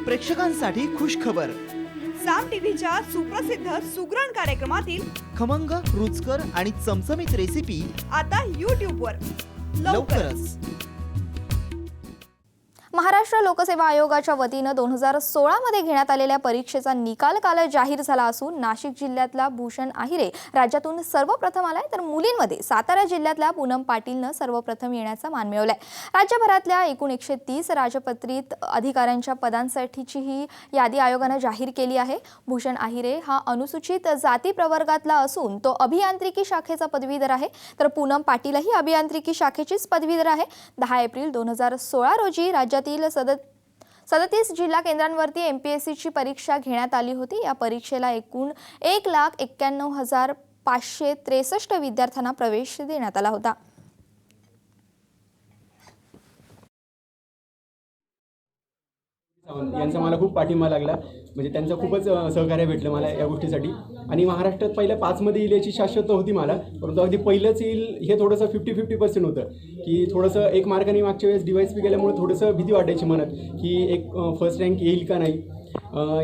प्रेक्षकांसाठी खुश खबर। साम टीव्हीच्या सुप्रसिद्ध सुगरण कार्यक्रमातील खमंग, रुचकर आणि चमचमीत रेसिपी आता YouTube वर लवकरच। महाराष्ट्र लोकसेवा आयोगाच्या वतीने 2016 मध्ये घेण्यात आलेल्या परीक्षेचा निकाल काल जाहीर झाला असून नाशिक जिल्ह्यातला भूषण आहिरे राज्यातून सर्वप्रथम आलाय, तर मुलींमध्ये सातारा जिल्ह्यातल्या पूनम पाटीलने सर्वप्रथम येण्याचा मान मिळवलाय। राज्यभरातल्या एकूण 130 राजपत्रित अधिकाऱ्यांच्या पदांसाठीची ही यादी आयोगाने जाहीर केली आहे। भूषण आहिरे हा अनुसूचित जाती प्रवर्गातला असून तो अभियांत्रिकी शाखेचा पदवीधर आहे, तर पूनम पाटीलही अभियांत्रिकी शाखेचीच पदवीधर आहे। 10 एप्रिल 2016 रोजी राज्यातील 37 जिल्हा केंद्रांवरती MPSC ची परीक्षा घेण्यात आली होती। या परीक्षेला एकूण 1,91,563 विद्यार्थ्यांना प्रवेश देण्यात आला होता। यांचा मला खूप पाठिंबा लागला, म्हणजे त्यांचं खूपच सहकार्य भेटलं मला या गोष्टीसाठी। आणि महाराष्ट्रात पहिल्या 5 मध्ये येईल याची शाश्वत होती मला, परंतु अगदी पहिलंच येईल हे थोडंसं 50-50% होतं, की थोडंसं एक मार्काने मागच्या वेळेस DYSP गेल्यामुळे थोडंसं भीती वाटायची मनात की एक फर्स्ट रँक येईल का नाही।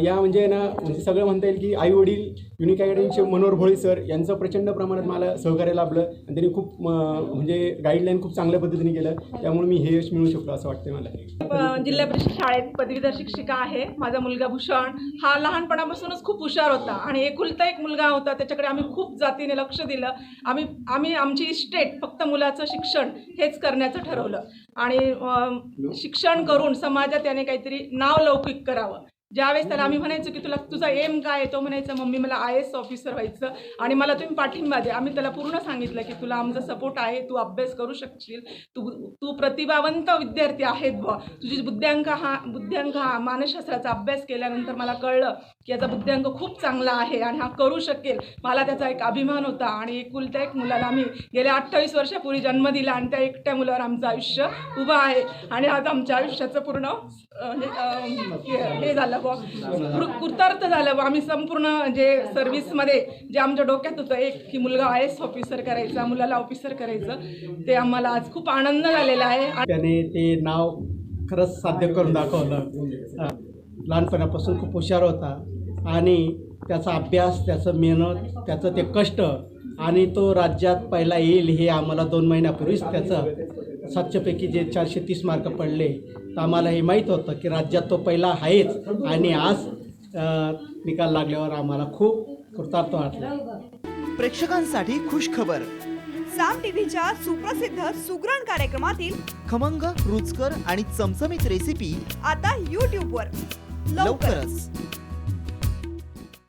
या म्हणजे ना म्हणजे सगळं म्हणता येईल की आईवडील युनिक अकॅडमीचे मनोहर भोळे सर यांचं प्रचंड प्रमाणात मला सहकार्य लाभलं आणि त्यांनी खूप म्हणजे गाईडलाईन खूप चांगल्या पद्धतीने केलं, त्यामुळे मी हे यश मिळवू शकलो असं वाटतं मला। जिल्हा परिषद शाळेत पदवीधर शिक्षिका आहे। माझा मुलगा भूषण हा लहानपणापासूनच खूप हुशार होता आणि एकुलता एक मुलगा होता, त्याच्याकडे आम्ही खूप जातीने लक्ष दिलं। आम्ही आमची स्टेट फक्त मुलाचं शिक्षण हेच करण्याचं ठरवलं आणि शिक्षण करून समाजात त्याने काहीतरी नाव लौकिक करावं। ज्यावेळेस त्याला आम्ही म्हणायचो की तुझा एम काय आहे, तो म्हणायचा मम्मी मला IAS ऑफिसर व्हायचं आणि मला तुम्ही पाठिंबा द्या। आम्ही त्याला पूर्ण सांगितलं की तुला आमचा सपोर्ट आहे, तू अभ्यास करू शकशील, तू प्रतिभावंत विद्यार्थी आहेत बुवा, तुझी बुद्ध्यांक हा मानसशास्त्राचा अभ्यास केल्यानंतर मला कळलं की याचा बुद्ध्यांक खूप चांगला आहे आणि हा करू शकेल। मला त्याचा एक अभिमान होता आणि एकुलत्या एक मुलाला आम्ही गेल्या 28 वर्षापूर्वी जन्म दिला आणि त्या एकट्या मुलावर आमचं आयुष्य उभं आहे आणि आज आमच्या आयुष्याचं पूर्ण हे झालं कृतार्थ झालं। आम्ही संपूर्ण जे सर्व्हिसमध्ये जे आमच्या डोक्यात होतं एक की मुलगा IAS ऑफिसर करायचा, मुलाला ऑफिसर करायचं, ते आम्हाला आज खूप आनंद झालेला आहे। त्याने ते नाव खरंच साध्य करून दाखवलं। लहानपणापासून खूप हुशार होता आणि त्याचा अभ्यास, त्याचं मेहनत, त्याचं ते कष्ट आणि तो राज्यात पहिला येईल हे आम्हाला 2 महिन्यापूर्वीच त्याचं 700पैकी जे 430 मार्क पडले, तर आम्हाला हे माहीत होतं की राज्यात तो पहिला आहेच आणि आज निकाल लागल्यावर आम्हाला खूप कृतार्थ वाटलं। प्रेक्षकांसाठी खुश खबर। साम टीव्हीच्या सुप्रसिद्ध सुगरण कार्यक्रमातील खमंग, रुचकर आणि चमचमीत रेसिपी आता YouTube वर लवकरच।